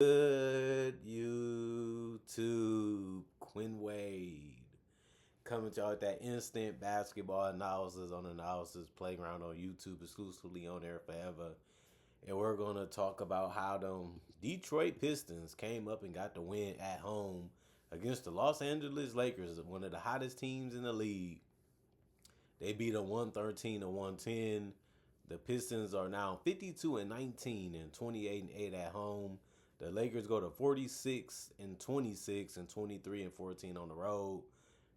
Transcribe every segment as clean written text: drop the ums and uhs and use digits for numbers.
Good YouTube, Quinn Wade coming to y'all with that instant basketball analysis on Analysis Playground on YouTube, exclusively on there forever. And we're gonna talk about how them Detroit Pistons came up and got the win at home against the Los Angeles Lakers, one of the hottest teams in the league. They beat them 113 to 110. The Pistons are now 52 and 19 and 28 and 8 at home. The Lakers go to 46 and 26 and 23 and 14 on the road.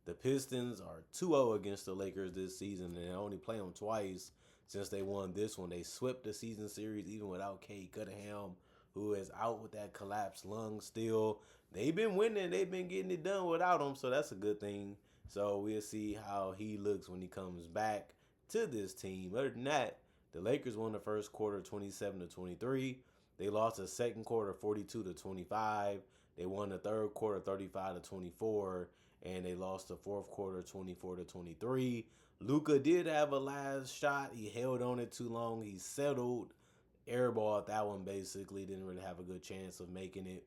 The Pistons are 2-0 against the Lakers this season, and they only play them twice since they won this one. They swept the season series even without Cade Cunningham, who is out with that collapsed lung still. They've been winning. They've been getting it done without him, so that's a good thing. So we'll see how he looks when he comes back to this team. Other than that, the Lakers won the first quarter 27 to 23. They lost the second quarter 42 to 25. They won the third quarter 35 to 24, and they lost the fourth quarter 24 to 23. Luka did have a last shot. He held on it too long. He settled, airballed that one basically. Didn't really have a good chance of making it.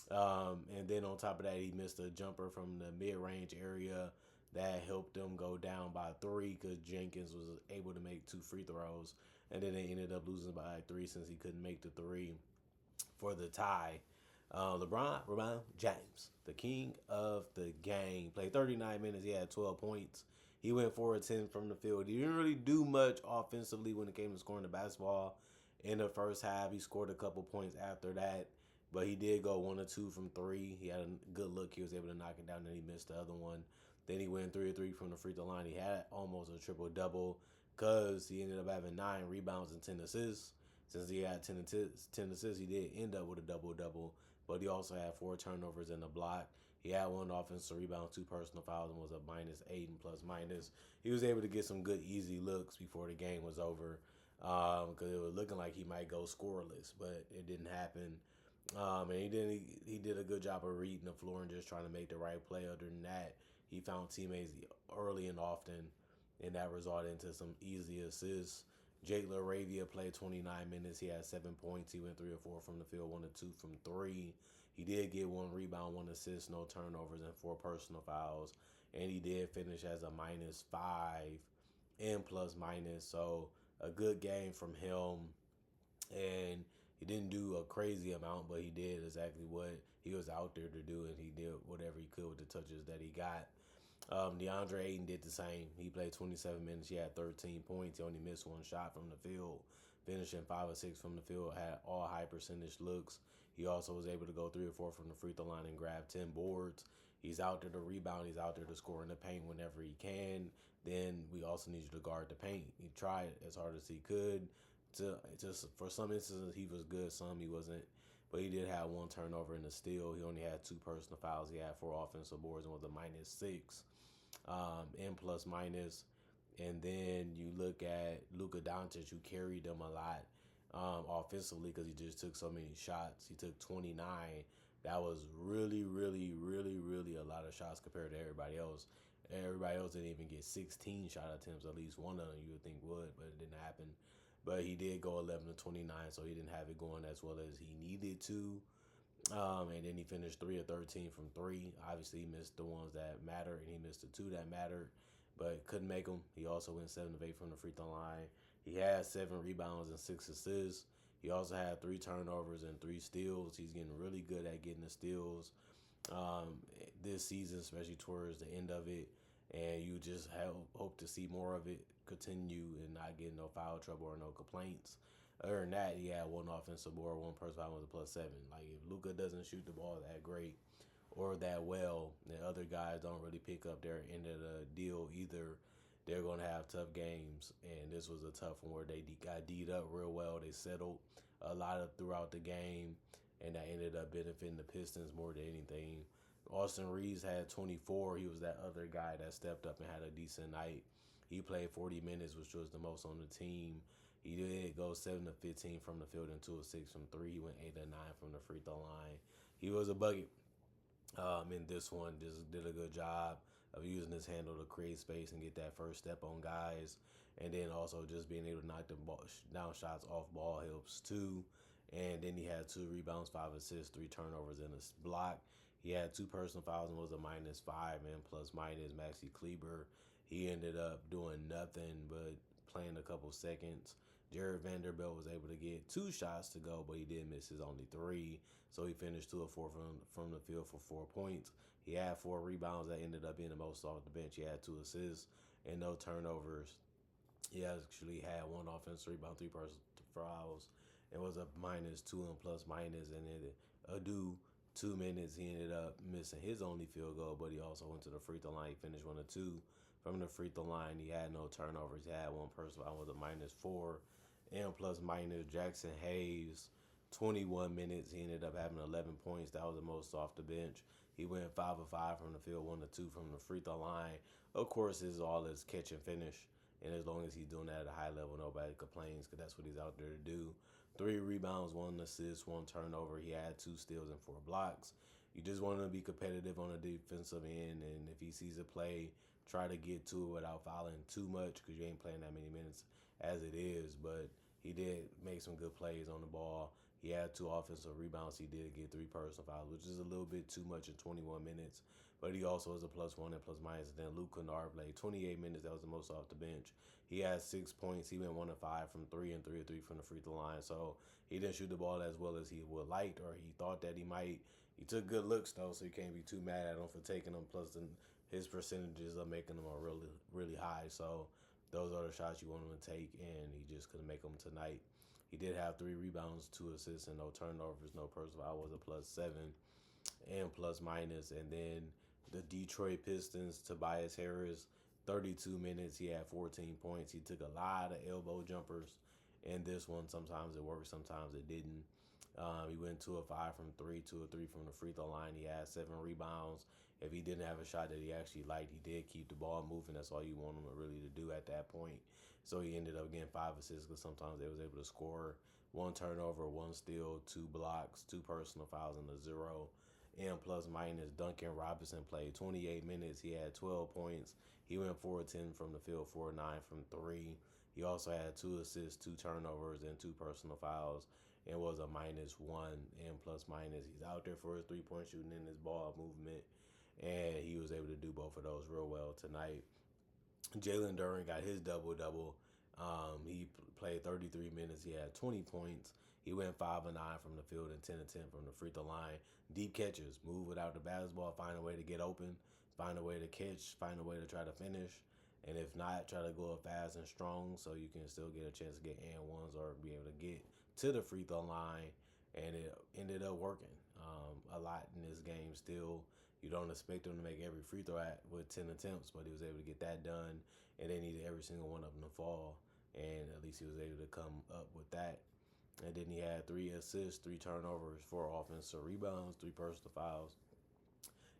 And then on top of that, he missed a jumper from the mid-range area that helped them go down by 3 because Jenkins was able to make 2 free throws. And then they ended up losing by 3 since he couldn't make the 3 for the tie. LeBron James, the king of the game, played 39 minutes. He had 12 points. He went 4 of 10 from the field. He didn't really do much offensively when it came to scoring the basketball in the first half. He scored a couple points after that, but he did go 1 or 2 from 3. He had a good look. He was able to knock it down, and he missed the other one. Then he went 3 or 3 from the free throw line. He had almost a triple-double because he ended up having 9 rebounds and 10 assists. Since he had 10 assists, he did end up with a double-double, but he also had 4 turnovers in the block. He had 1 offensive rebound, 2 personal fouls, and was a -8 and plus-minus. He was able to get some good, easy looks before the game was over because it was looking like he might go scoreless, but it didn't happen. And he did a good job of reading the floor and just trying to make the right play. Other than that, he found teammates early and often, and that resulted into some easy assists. Jake LaRavia played 29 minutes. He had 7 points. He went 3 or 4 from the field, 1 or 2 from 3. He did get 1 rebound, 1 assist, no turnovers, and 4 personal fouls. And he did finish as a -5 and plus-minus. So a good game from him. And he didn't do a crazy amount, but he did exactly what he was out there to do, and he did whatever he could with the touches that he got. DeAndre Ayton did the same. He played 27 minutes. He had 13 points. He only missed 1 shot from the field, finishing 5 or 6 from the field, had all high percentage looks. He also was able to go 3 or 4 from the free throw line and grab 10 boards. He's out there to rebound. He's out there to score in the paint whenever he can. Then we also need you to guard the paint. He tried as hard as he could. Just for some instances, he was good. Some he wasn't. But he did have 1 turnover in the steal. He only had 2 personal fouls. He had 4 offensive boards and was a -6 and plus-minus. And then you look at Luka Doncic, who carried them a lot offensively because he just took so many shots. He took 29. That was really, really, really, really a lot of shots compared to everybody else. Everybody else didn't even get 16 shot attempts. At least one of them you would think would, but it didn't happen. But he did go 11 to 29, so he didn't have it going as well as he needed to. And then he finished 3 of 13 from 3. Obviously, he missed the ones that matter, and he missed the 2 that mattered, but couldn't make them. He also went 7 of 8 from the free throw line. He had 7 rebounds and 6 assists. He also had 3 turnovers and 3 steals. He's getting really good at getting the steals this season, especially towards the end of it. And you just hope to see more of it continue and not get no foul trouble or no complaints. Other than that, he had 1 offensive board, 1 personal foul, was a +7. Like, if Luka doesn't shoot the ball that great or that well, the other guys don't really pick up their end of the deal either. They're going to have tough games, and this was a tough one where they got D'd up real well. They settled a lot of throughout the game, and that ended up benefiting the Pistons more than anything. Austin Reeves had 24. He was that other guy that stepped up and had a decent night. He played 40 minutes, which was the most on the team. He did go 7 of 15 from the field and 2 of 6 from 3. He went 8 of 9 from the free throw line. He was a bucket in this one. Just did a good job of using his handle to create space and get that first step on guys. And then also just being able to knock down shots off ball helps too. And then he had 2 rebounds, 5 assists, 3 turnovers, and a block. He had 2 personal fouls and was a -5, and plus minus Maxi Kleber. He ended up doing nothing but playing a couple seconds. Jared Vanderbilt was able to get 2 shots to go, but he did miss his only three. So he finished 2 of 4 from the field for 4 points. He had 4 rebounds that ended up being the most off the bench. He had 2 assists and no turnovers. He actually had 1 offensive rebound, 3 personal fouls, and was a -2 and plus minus. And then a due 2 minutes, he ended up missing his only field goal, but he also went to the free throw line. He finished 1 of 2 from the free throw line. He had no turnovers. He had 1 personal foul with a -4 and plus minus. Jackson Hayes, 21 minutes. He ended up having 11 points. That was the most off the bench. He went 5 of 5 from the field, 1 of 2 from the free throw line. Of course, his all is catch and finish. And as long as he's doing that at a high level, nobody complains because that's what he's out there to do. 3 rebounds, 1 assist, 1 turnover. He had 2 steals and 4 blocks. You just want him to be competitive on the defensive end. And if he sees a play, try to get to it without fouling too much because you ain't playing that many minutes as it is. But he did make some good plays on the ball. He had 2 offensive rebounds. He did get 3 personal fouls, which is a little bit too much in 21 minutes. But he also is a +1 and plus minus. And then Luke Kennard played 28 minutes. That was the most off the bench. He had 6 points. He went 1 of 5 from three and 3 of 3 from the free throw line. So he didn't shoot the ball as well as he would like or he thought that he might. He took good looks though, so you can't be too mad at him for taking them. Plus, his percentages of making them are really really high. So those are the shots you want him to take, and he just couldn't make them tonight. He did have 3 rebounds, 2 assists, and no turnovers, no personal. I was a +7 and plus minus. And then the Detroit Pistons, Tobias Harris, 32 minutes. He had 14 points. He took a lot of elbow jumpers in this one. Sometimes it worked, sometimes it didn't. He went 2 of 5 from three, 2 of 3 from the free throw line. He had 7 rebounds. If he didn't have a shot that he actually liked, he did keep the ball moving. That's all you want him to really to do at that point. So he ended up getting 5 assists because sometimes they was able to score 1 turnover, 1 steal, 2 blocks, 2 personal fouls, and a 0. And plus minus Duncan Robinson played 28 minutes. He had 12 points. He went 4 of 10 from the field, 4 of 9 from three. He also had 2 assists, 2 turnovers, and 2 personal fouls, and was a -1 and plus minus. He's out there for his 3 point shooting and his ball movement, and he was able to do both of those real well tonight. Jalen Duren got his double double. He played 33 minutes. He had 20 points. He went 5 of 9 from the field and 10 of 10 from the free throw line. Deep catches, move without the basketball, find a way to get open, find a way to catch, find a way to try to finish, and if not, try to go up fast and strong so you can still get a chance to get and ones or be able to get to the free throw line. And it ended up working a lot in this game. Still, you don't expect him to make every free throw with 10 attempts, but he was able to get that done, and they needed every single one of them to fall, and at least he was able to come up with that. And then he had 3 assists, 3 turnovers, 4 offensive rebounds, 3 personal fouls,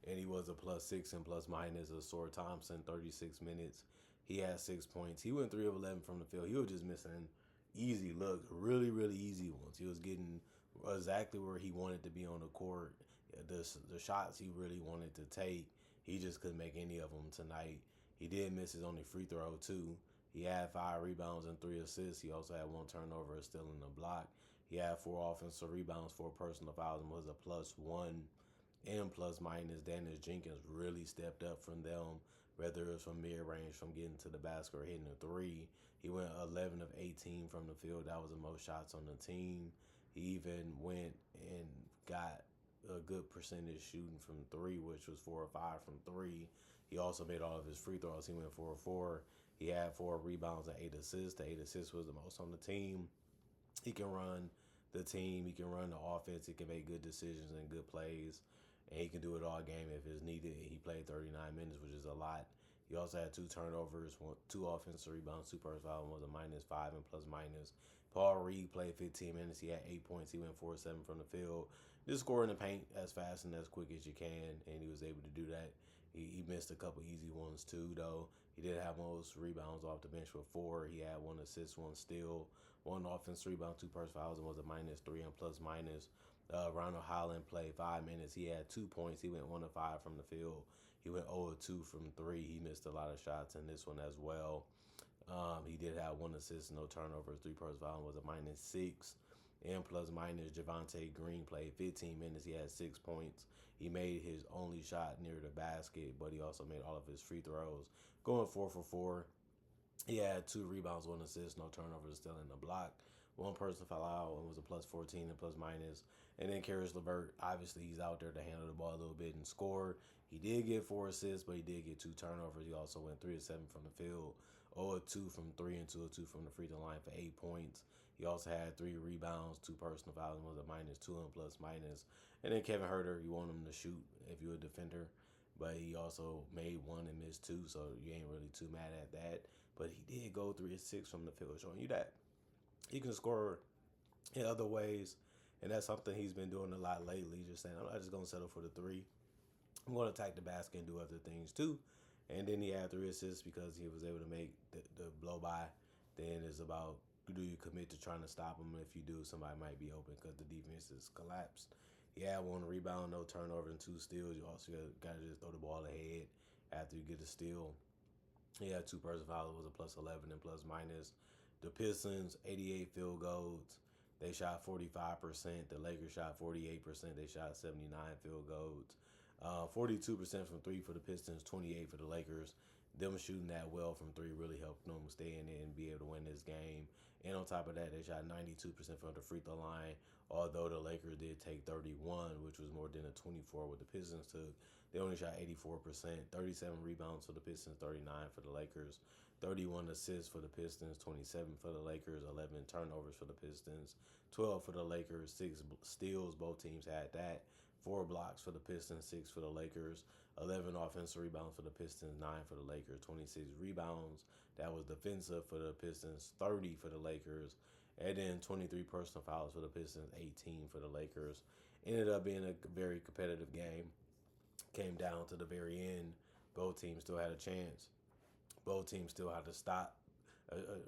and he was a +6 and plus minus. Asor Thompson, 36 minutes. He had 6 points. He went 3 of 11 from the field. He was just missing easy looks, really, really easy ones. He was getting exactly where he wanted to be on the court. The shots he really wanted to take, he just couldn't make any of them tonight. He did miss his only free throw too. He had 5 rebounds and 3 assists. He also had 1 turnover, still in the block. He had 4 offensive rebounds, 4 personal fouls, and was a +1 and plus minus. Dennis Jenkins really stepped up from them, whether it was from mid range, from getting to the basket or hitting a three. He went 11 of 18 from the field. That was the most shots on the team. He even went and got a good percentage shooting from three, which was 4 of 5 from three. He also made all of his free throws. He went 4 of 4. He had 4 rebounds and 8 assists. The 8 assists was the most on the team. He can run the team. He can run the offense. He can make good decisions and good plays. And he can do it all game if it's needed. He played 39 minutes, which is a lot. He also had 2 turnovers, 2 offensive rebounds, 2 personal fouls, was a -5 and plus minus. Paul Reed played 15 minutes. He had 8 points. He went 4 of 7 from the field. Just score in the paint as fast and as quick as you can, and he was able to do that. He missed a couple easy ones too, though. He did have most rebounds off the bench with 4. He had 1 assist, 1 steal, 1 offensive rebound, 2 personal fouls, and was a -3 and plus minus. Ronald Holland played 5 minutes. He had 2 points. He went 1 of 5 from the field. He went 0 of 2 from three. He missed a lot of shots in this one as well. He did have 1 assist, no turnovers, 3 personal fouls, was a -6. And plus minus, Javante Green played 15 minutes. He had 6 points. He made his only shot near the basket, but he also made all of his free throws. Going 4 for 4. He had 2 rebounds, 1 assist, no turnovers, still in the block. One person fell out and was a plus 14 and plus minus. And then Karis LeVert, obviously he's out there to handle the ball a little bit and score. He did get 4 assists, but he did get 2 turnovers. He also went 3 of 7 from the field, 0 of 2 from three, and 2 of 2 from the free throw line for 8 points. He also had 3 rebounds, 2 personal fouls, was a -2 and plus minus. And then Kevin Herter, you want him to shoot if you're a defender, but he also made one and missed two, so you ain't really too mad at that. But he did go 3 of 6 from the field, showing you that he can score in other ways, and that's something he's been doing a lot lately. Just saying, I'm not just gonna settle for the three. I'm gonna attack the basket and do other things too. And then he had 3 assists because he was able to make the blow by. Then it's about, do you commit to trying to stop him? If you do, somebody might be open because the defense is collapsed. He had 1 rebound, no turnover, and 2 steals. You also gotta just throw the ball ahead after you get a steal. He had 2 personal fouls, was a plus 11 and plus minus. The Pistons, 88 field goals. They shot 45%. The Lakers shot 48%. They shot 79 field goals. 42% from three for the Pistons, 28 for the Lakers. Them shooting that well from three really helped them stay in it and be able to win this game. And on top of that, they shot 92% from the free throw line, although the Lakers did take 31, which was more than the 24 what the Pistons took. They only shot 84%, 37 rebounds for the Pistons, 39 for the Lakers, 31 assists for the Pistons, 27 for the Lakers, 11 turnovers for the Pistons, 12 for the Lakers, 6 steals. Both teams had that. 4 blocks for the Pistons, 6 for the Lakers, 11 offensive rebounds for the Pistons, 9 for the Lakers, 26 rebounds. That was defensive for the Pistons, 30 for the Lakers, and then 23 personal fouls for the Pistons, 18 for the Lakers. Ended up being a very competitive game. Came down to the very end. Both teams still had a chance. Both teams still had to stop.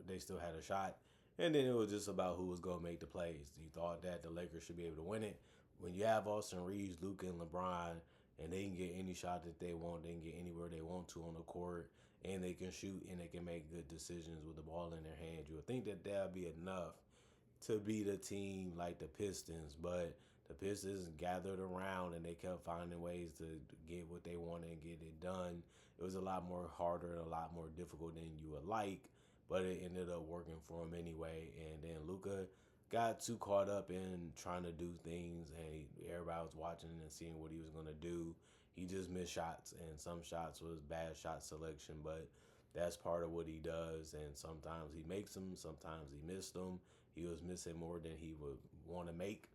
They still had a shot. And then it was just about who was going to make the plays. You thought that the Lakers should be able to win it. When you have Austin Reeves, Luka, and LeBron, and they can get any shot that they want, they can get anywhere they want to on the court, and they can shoot, and they can make good decisions with the ball in their hand, you would think that that would be enough to beat a team like the Pistons. But the Pistons gathered around, and they kept finding ways to get what they wanted and get it done. It was a lot more harder and a lot more difficult than you would like, but it ended up working for him anyway. And then Luka got too caught up in trying to do things, and everybody was watching and seeing what he was going to do. He just missed shots, and some shots was bad shot selection, but that's part of what he does. And sometimes he makes them, sometimes he missed them. He was missing more than he would want to make,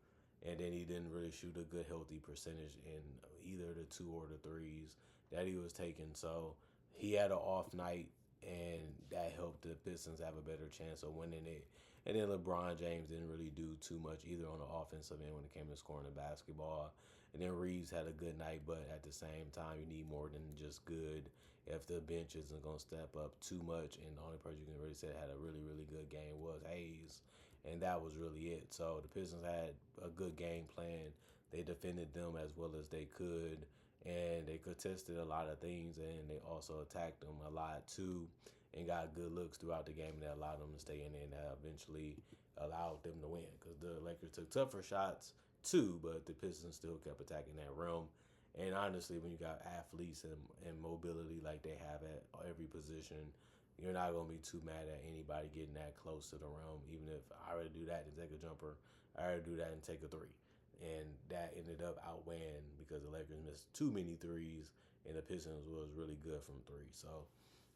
and then he didn't really shoot a good, healthy percentage in either the two or the threes that he was taking. So he had an off night, and that helped the Pistons have a better chance of winning it. And then LeBron James didn't really do too much either on the offensive end when it came to scoring the basketball. And then Reeves had a good night, but at the same time, you need more than just good if the bench isn't going to step up too much. And the only person you can really say had a really, really good game was Hayes. And that was really it. So the Pistons had a good game plan. They defended them as well as they could, and they contested a lot of things, and they also attacked them a lot too, and got good looks throughout the game that allowed them to stay in there, and that eventually allowed them to win, because the Lakers took tougher shots too, but the Pistons still kept attacking that rim. And honestly, when you got athletes and mobility like they have at every position, you're not going to be too mad at anybody getting that close to the rim. Even if I already do that and take a jumper, I already do that and take a three. And that ended up outweighing because the Lakers missed too many threes, and the Pistons was really good from three. So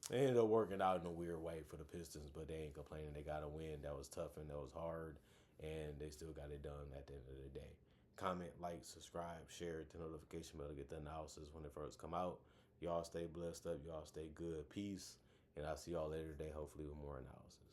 it ended up working out in a weird way for the Pistons, but they ain't complaining. They got a win that was tough and that was hard, and they still got it done at the end of the day. Comment, like, subscribe, share, hit the notification bell to get the analysis when it first come out. Y'all stay blessed up. Y'all stay good. Peace. And I'll see y'all later today, hopefully with more analysis.